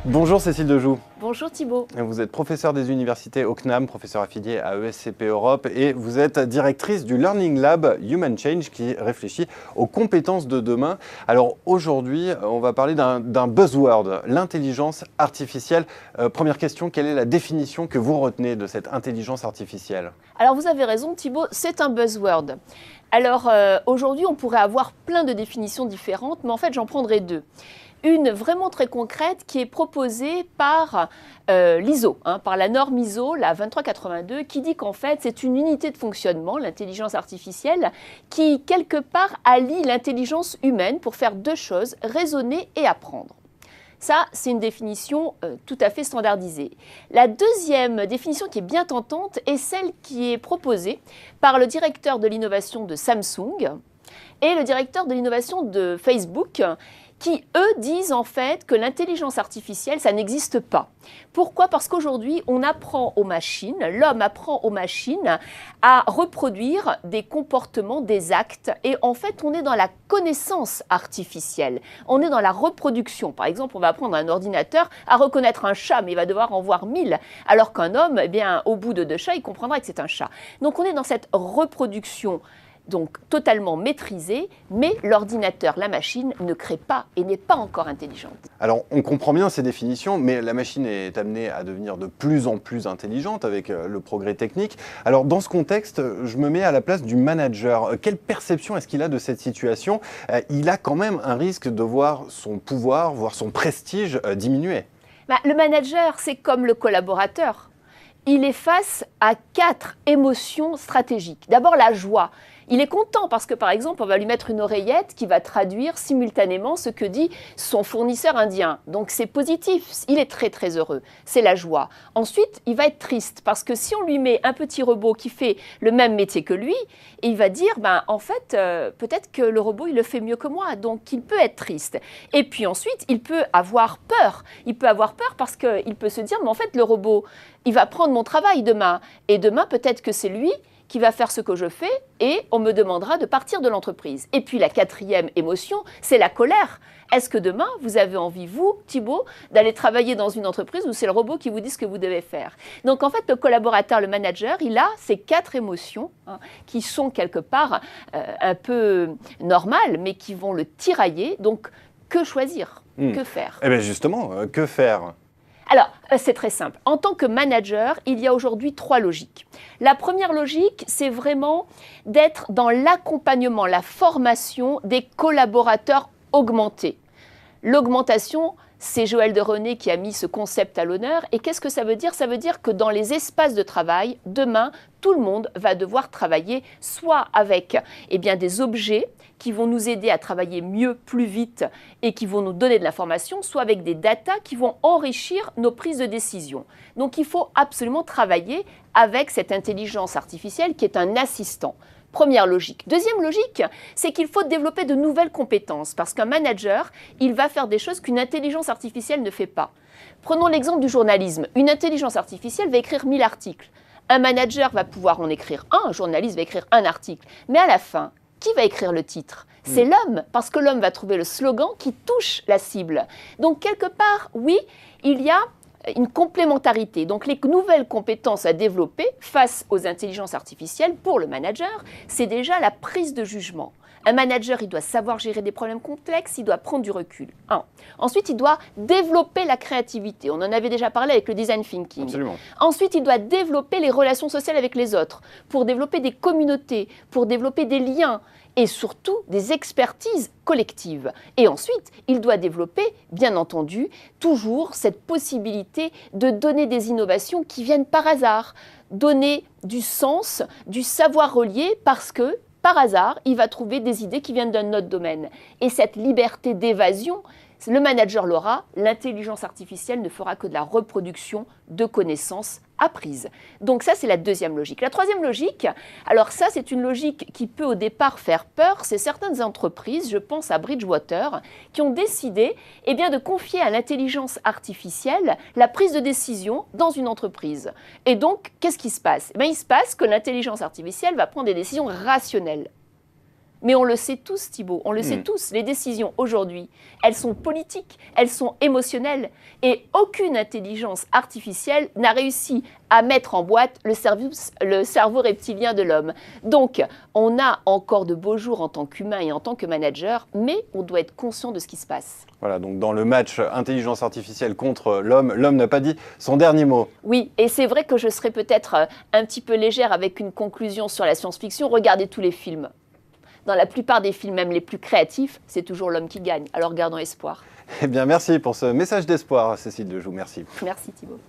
Bonjour Cécile Dejoux. Bonjour Thibault. Vous êtes professeur des universités au CNAM, professeur affilié à ESCP Europe et vous êtes directrice du Learning Lab Human Change qui réfléchit aux compétences de demain. Alors aujourd'hui, on va parler d'un buzzword, l'intelligence artificielle. Première question, quelle est la définition que vous retenez de cette intelligence artificielle? Alors vous avez raison Thibault, c'est un buzzword. Alors aujourd'hui, on pourrait avoir plein de définitions différentes, mais en fait j'en prendrai deux. Une vraiment très concrète qui est proposée par l'ISO, par la norme ISO, la 2382, qui dit qu'en fait c'est une unité de fonctionnement, l'intelligence artificielle, qui quelque part allie l'intelligence humaine pour faire deux choses, raisonner et apprendre. Ça, c'est une définition tout à fait standardisée. La deuxième définition qui est bien tentante est celle qui est proposée par le directeur de l'innovation de Samsung et le directeur de l'innovation de Facebook, qui, eux, disent en fait que l'intelligence artificielle, ça n'existe pas. Pourquoi? Parce qu'aujourd'hui, on apprend aux machines, l'homme apprend aux machines à reproduire des comportements, des actes, et en fait, on est dans la connaissance artificielle, on est dans la reproduction. Par exemple, on va apprendre à un ordinateur à reconnaître un chat, mais il va devoir en voir 1000, alors qu'un homme, eh bien, au bout de 2 chats, il comprendra que c'est un chat. Donc, on est dans cette reproduction donc totalement maîtrisée, mais l'ordinateur, la machine, ne crée pas et n'est pas encore intelligente. Alors, on comprend bien ces définitions, mais la machine est amenée à devenir de plus en plus intelligente avec le progrès technique. Alors, dans ce contexte, je me mets à la place du manager. Quelle perception est-ce qu'il a de cette situation? Il a quand même un risque de voir son pouvoir, voire son prestige diminuer. Le manager, c'est comme le collaborateur. Il est face à 4 émotions stratégiques. D'abord, la joie. Il est content parce que, par exemple, on va lui mettre une oreillette qui va traduire simultanément ce que dit son fournisseur indien. Donc, c'est positif. Il est très, très heureux. C'est la joie. Ensuite, il va être triste parce que si on lui met un petit robot qui fait le même métier que lui, il va dire, en fait, peut-être que le robot, il le fait mieux que moi. Donc, il peut être triste. Et puis ensuite, il peut avoir peur. Il peut avoir peur parce qu'il peut se dire, mais en fait, le robot, il va prendre mon travail demain. Et demain, peut-être que c'est lui qui va faire ce que je fais et on me demandera de partir de l'entreprise. Et puis la 4e émotion, c'est la colère. Est-ce que demain, vous avez envie, vous, Thibault, d'aller travailler dans une entreprise où c'est le robot qui vous dit ce que vous devez faire? Donc en fait, le collaborateur, le manager, il a ces 4 émotions qui sont quelque part un peu normales, mais qui vont le tirailler. Donc que choisir? Que faire? Eh bien justement, que faire? Alors, c'est très simple. En tant que manager, il y a aujourd'hui 3 logiques. La première logique, c'est vraiment d'être dans l'accompagnement, la formation des collaborateurs augmentés. L'augmentation, c'est Joël de René qui a mis ce concept à l'honneur. Et qu'est-ce que ça veut dire? Ça veut dire que dans les espaces de travail, demain, tout le monde va devoir travailler soit avec des objets qui vont nous aider à travailler mieux, plus vite et qui vont nous donner de l'information, soit avec des datas qui vont enrichir nos prises de décision. Donc il faut absolument travailler avec cette intelligence artificielle qui est un assistant. Première logique. Deuxième logique, c'est qu'il faut développer de nouvelles compétences parce qu'un manager, il va faire des choses qu'une intelligence artificielle ne fait pas. Prenons l'exemple du journalisme. Une intelligence artificielle va écrire 1000 articles. Un manager va pouvoir en écrire un journaliste va écrire un article. Mais à la fin, qui va écrire le titre? C'est l'homme, parce que l'homme va trouver le slogan qui touche la cible. Donc quelque part, oui, il y a une complémentarité. Donc les nouvelles compétences à développer face aux intelligences artificielles pour le manager, c'est déjà la prise de jugement. Un manager, il doit savoir gérer des problèmes complexes, il doit prendre du recul. Ensuite, il doit développer la créativité. On en avait déjà parlé avec le design thinking. Absolument. Ensuite, il doit développer les relations sociales avec les autres, pour développer des communautés, pour développer des liens et surtout des expertises collectives. Et ensuite, il doit développer, bien entendu, toujours cette possibilité de donner des innovations qui viennent par hasard, donner du sens, du savoir relié parce que par hasard, il va trouver des idées qui viennent d'un autre domaine. Et cette liberté d'évasion, le manager l'aura, l'intelligence artificielle ne fera que de la reproduction de connaissances apprises. Donc ça, c'est la deuxième logique. La troisième logique, alors ça, c'est une logique qui peut au départ faire peur, c'est certaines entreprises, je pense à Bridgewater, qui ont décidé de confier à l'intelligence artificielle la prise de décision dans une entreprise. Et donc, qu'est-ce qui se passe? Il se passe que l'intelligence artificielle va prendre des décisions rationnelles. Mais on le sait tous, Thibault, on le sait tous. Les décisions aujourd'hui, elles sont politiques, elles sont émotionnelles. Et aucune intelligence artificielle n'a réussi à mettre en boîte le cerveau reptilien de l'homme. Donc, on a encore de beaux jours en tant qu'humain et en tant que manager, mais on doit être conscient de ce qui se passe. Voilà, donc dans le match intelligence artificielle contre l'homme, l'homme n'a pas dit son dernier mot. Oui, et c'est vrai que je serais peut-être un petit peu légère avec une conclusion sur la science-fiction. Regardez tous les films. Dans la plupart des films, même les plus créatifs, c'est toujours l'homme qui gagne. Alors gardons espoir. Eh bien, merci pour ce message d'espoir, Cécile Dejoux. Merci. Merci Thibault.